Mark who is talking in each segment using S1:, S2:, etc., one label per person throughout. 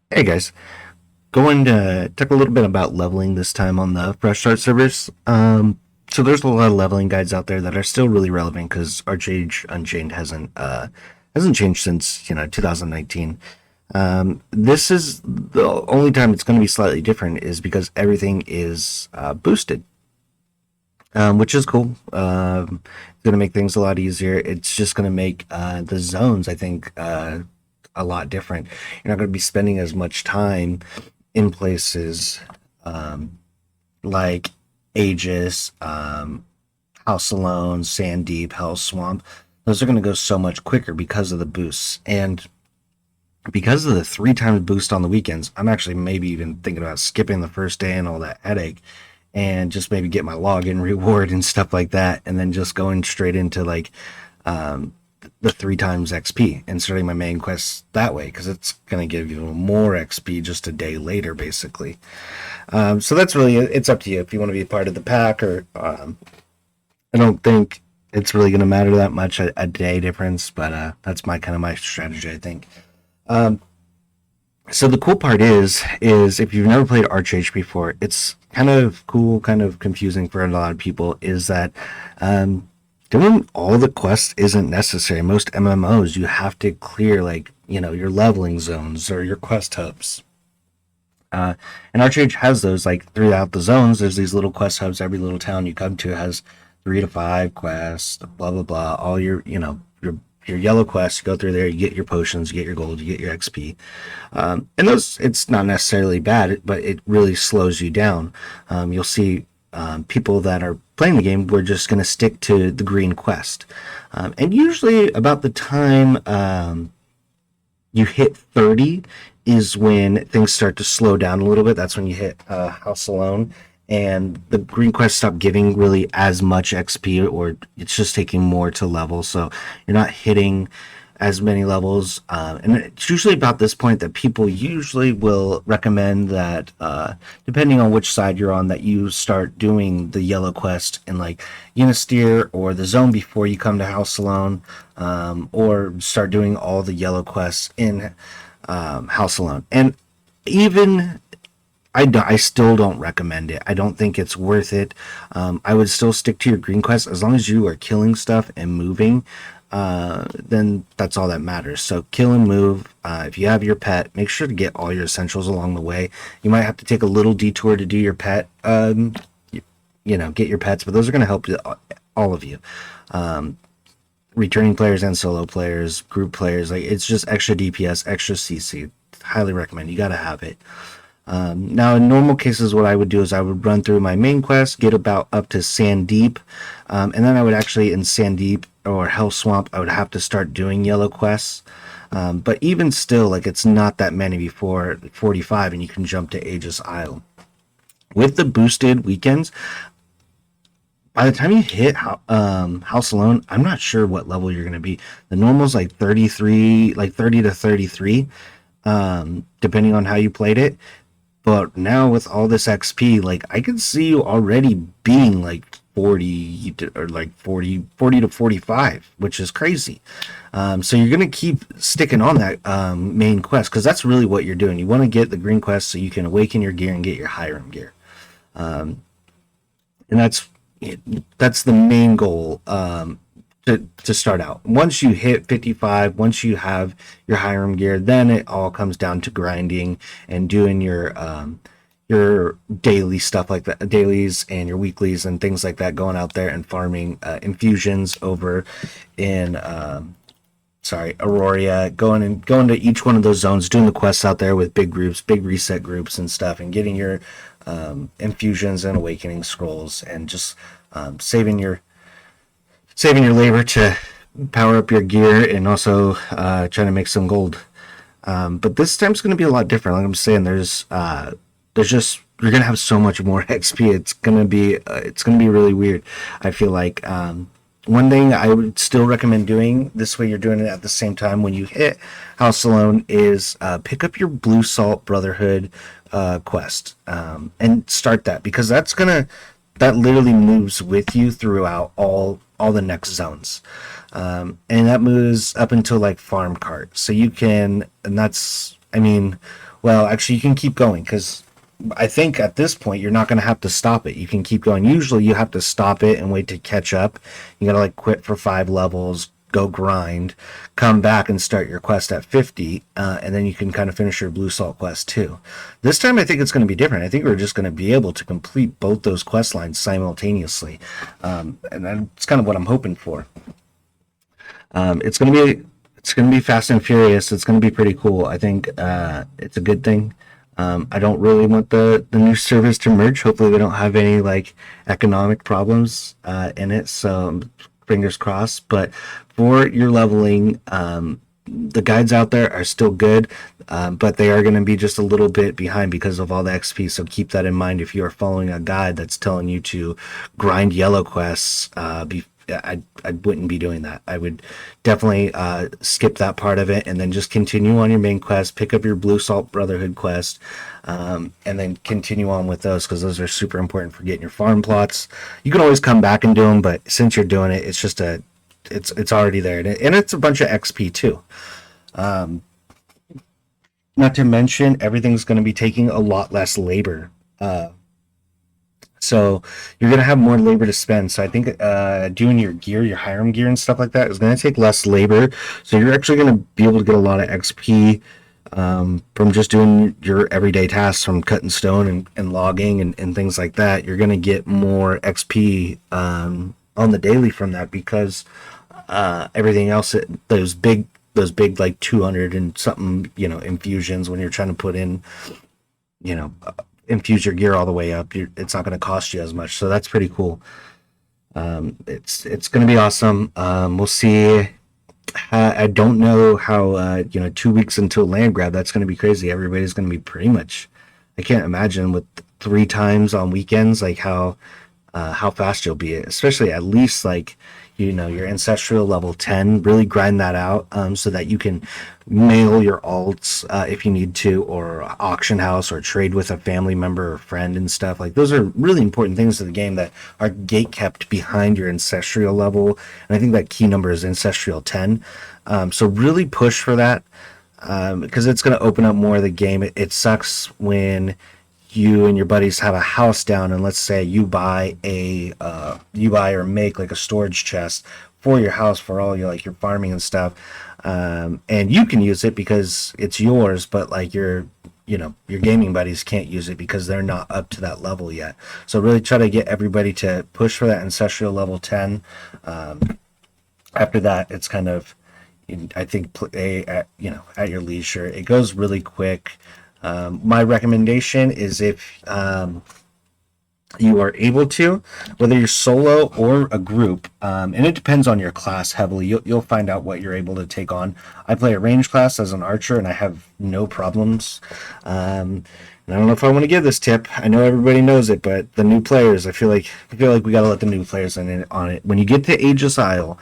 S1: Hey guys, going to talk a little bit about leveling this time on the Fresh Start servers. So there's a lot of leveling guides out there that are still really relevant because Archeage Unchained hasn't changed since 2019. This is the only time it's going to be slightly different is because everything is boosted, which is cool. It's going to make things a lot easier. It's just going to make the zones, I think, a lot different. You're not going to be spending as much time in places um, like Aegis, House Alone, Sand Deep, Hell Swamp. Those are going to go so much quicker because of the boosts. And because of the 3 times boost on the weekends, I'm actually maybe even thinking about skipping the first day and all that headache and just maybe get my login reward and stuff like that. And then just going straight into like um, the 3 times XP and starting my main quest that way because it's going to give you more XP just a day later, basically. So that's really it's up to you if you want to be part of the pack or I don't think it's really going to matter that much a day difference, but that's my kind of my strategy, I think. Um, so the cool part is if you've never played Archeage before, it's kind of cool, kind of confusing for a lot of people. Is that um, doing all the quests isn't necessary. Most MMOs you have to clear like your leveling zones or your quest hubs. And Archeage has those like throughout the zones. There's these little quest hubs. Every little town you come to has 3 to 5 quests. Blah blah blah. All your yellow quests. You go through there. You get your potions. You get your gold. You get your XP. And those it's not necessarily bad, but it really slows you down. You'll see people that are playing the game. We're just going to stick to the green quest. And usually about the time you hit 30 is when things start to slow down a little bit. That's when you hit House Alone, and the green quests stop giving really as much XP, or it's just taking more to level. So you're not hitting as many levels. And it's usually about this point that people usually will recommend that, depending on which side you're on, that you start doing the yellow quest in like Unisteer or the zone before you come to House Alone, or start doing all the yellow quests in House Alone. And even I still don't recommend it. I don't think it's worth it. I would still stick to your green quest as long as you are killing stuff and moving. Then that's all that matters. So kill and move. If you have your pet, make sure to get all your essentials along the way. You might have to take a little detour to do your pet. Get your pets, but those are going to help all of you. Returning players and solo players, group players. Like it's just extra DPS, extra CC. Highly recommend. You got to have it. Now, in normal cases, what I would do is I would run through my main quest, get about up to Sand Deep, and then I would actually in Sand Deep or Hell Swamp, I would have to start doing yellow quests. But even still, like it's not that many before 45, and you can jump to Aegis Isle. With the boosted weekends, by the time you hit House Alone, I'm not sure what level you're going to be. The normal's like 33, like 30 to 33, depending on how you played it. But now with all this XP, like I can see you already being like 40 or like 40 to 45, which is crazy. So you're going to keep sticking on that main quest because that's really what you're doing. You want to get the green quest so you can awaken your gear and get your Hiram gear. And that's the main goal to start out. Once you hit 55, once you have your Hiram gear, then it all comes down to grinding and doing your daily stuff like that, dailies and your weeklies and things like that, going out there and farming infusions over in Aurora, going to each one of those zones, doing the quests out there with big groups, big reset groups and stuff, and getting your infusions and awakening scrolls, and just saving your labor to power up your gear and also trying to make some gold. But this time's going to be a lot different. Like I'm saying, there's just you're going to have so much more XP. It's going to be really weird. I feel like one thing I would still recommend doing this way you're doing it at the same time when you hit House Alone is pick up your BlueSalt Brotherhood quest and start that because that literally moves with you throughout all the next zones. And that moves up until like farm cart. So you can, and that's, I mean, Well, actually, you can keep going because I think at this point you're not going to have to stop it. You can keep going. Usually, you have to stop it and wait to catch up. You got to like quit for 5 levels, go grind, come back and start your quest at 50, and then you can kind of finish your Blue Salt quest too. This time, I think it's going to be different. I think we're just going to be able to complete both those quest lines simultaneously, and that's kind of what I'm hoping for. It's going to be Fast and Furious. It's going to be pretty cool. I think it's a good thing. I don't really want the new service to merge. Hopefully, we don't have any like economic problems in it. So fingers crossed. But for your leveling, the guides out there are still good, but they are going to be just a little bit behind because of all the XP. So keep that in mind if you are following a guide that's telling you to grind yellow quests. I wouldn't be doing that. I would definitely skip that part of it and then just continue on your main quest, pick up your BlueSalt Brotherhood quest, and then continue on with those because those are super important for getting your farm plots. You can always come back and do them, but since you're doing it, it's just it's already there, and it's a bunch of XP too. Not to mention, everything's going to be taking a lot less labor. So you're going to have more labor to spend. So I think doing your gear, your Hiram gear and stuff like that is going to take less labor. So you're actually going to be able to get a lot of XP from just doing your everyday tasks, from cutting stone and logging and things like that. You're going to get more XP on the daily from that because everything else, those big like 200 and something, infusions when you're trying to put in, infuse your gear all the way up, it's not going to cost you as much. So that's pretty cool. It's going to be awesome. We'll see. I don't know how 2 weeks until land grab, that's going to be crazy. Everybody's going to be pretty much, I can't imagine with 3 times on weekends, like how fast you'll be, especially at least like your ancestral level 10. Really grind that out so that you can mail your alts if you need to, or auction house, or trade with a family member or friend and stuff. Like, those are really important things to the game that are gate kept behind your ancestral level, and I think that key number is ancestral 10. So really push for that because it's going to open up more of the game. It sucks when you and your buddies have a house down, and let's say you buy or make like a storage chest for your house for all your farming and stuff, and you can use it because it's yours, but like your gaming buddies can't use it because they're not up to that level yet. So really try to get everybody to push for that ancestral level 10. After that, it's kind of, I think, play at your leisure. It goes really quick. My recommendation is if you are able to, whether you're solo or a group, and it depends on your class heavily, you'll find out what you're able to take on. I play a range class as an archer, and I have no problems. And I don't know if I want to give this tip. I know everybody knows it, but the new players, I feel like we got to let the new players in on it. When you get to Aegis Isle,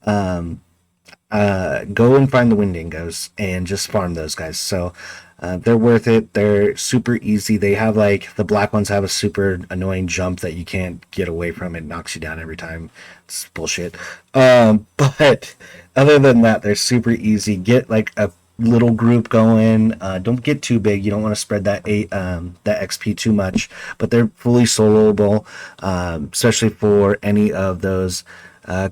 S1: go and find the Windingos and just farm those guys. So they're worth it. They're super easy. They have the black ones have a super annoying jump that you can't get away from. It knocks you down every time. It's bullshit. But other than that, they're super easy. Get like a little group going. Don't get too big. You don't want to spread that XP too much. But they're fully soloable, especially for any of those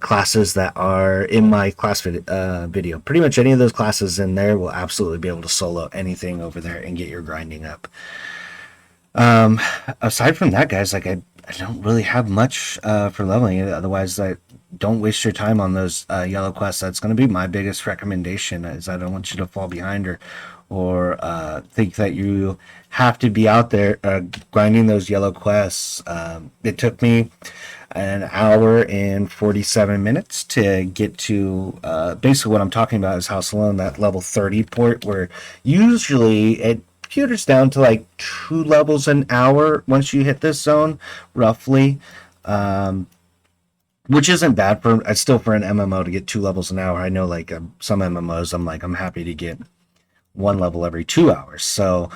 S1: classes that are in my class video. Pretty much any of those classes in there will absolutely be able to solo anything over there and get your grinding up. Aside from that, guys, I don't really have much for leveling. Otherwise, don't waste your time on those yellow quests. That's going to be my biggest recommendation, is I don't want you to fall behind or think that you have to be out there grinding those yellow quests. It took me an hour and 47 minutes to get to basically what I'm talking about is House Alone, that level 30 port, where usually it peters down to like 2 levels an hour once you hit this zone, roughly. Which isn't bad for an MMO to get 2 levels an hour. I know some MMOs I'm happy to get 1 level every 2 hours. So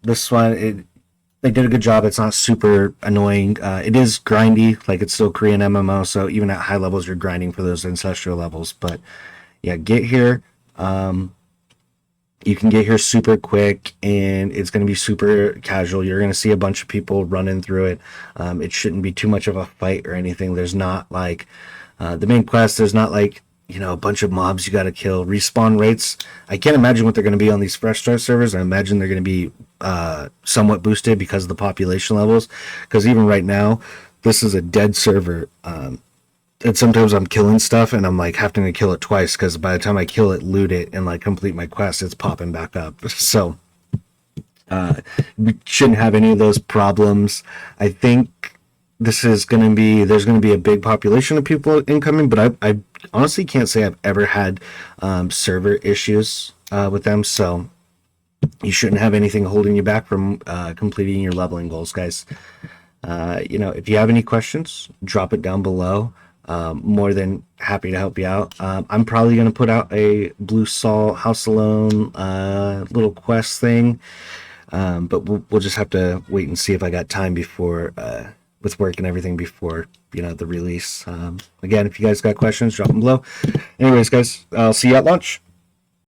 S1: this one, they did a good job. It's not super annoying. It is grindy, it's still Korean MMO, so even at high levels you're grinding for those ancestral levels. But yeah, get here. You can get here super quick, and it's going to be super casual. You're going to see a bunch of people running through it. It shouldn't be too much of a fight or anything. There's not like the main quest. There's not like, you know, a bunch of mobs you got to kill. Respawn rates, I can't imagine what they're going to be on these fresh start servers. I imagine they're going to be somewhat boosted because of the population levels. Because even right now, this is a dead server. And sometimes I'm killing stuff and I'm like having to kill it twice because by the time I kill it, loot it, and like complete my quest, it's popping back up. So we shouldn't have any of those problems. I think this is going to be, there's going to be a big population of people incoming, but I honestly can't say I've ever had server issues with them. So you shouldn't have anything holding you back from completing your leveling goals, guys. You know, if you have any questions, drop it down below. More than happy to help you out. I'm probably going to put out a BlueSalt House Alone little quest thing, but we'll just have to wait and see if I got time before with work and everything before, you know, the release. Again, if you guys got questions, drop them below. Anyways, guys, I'll see you at lunch.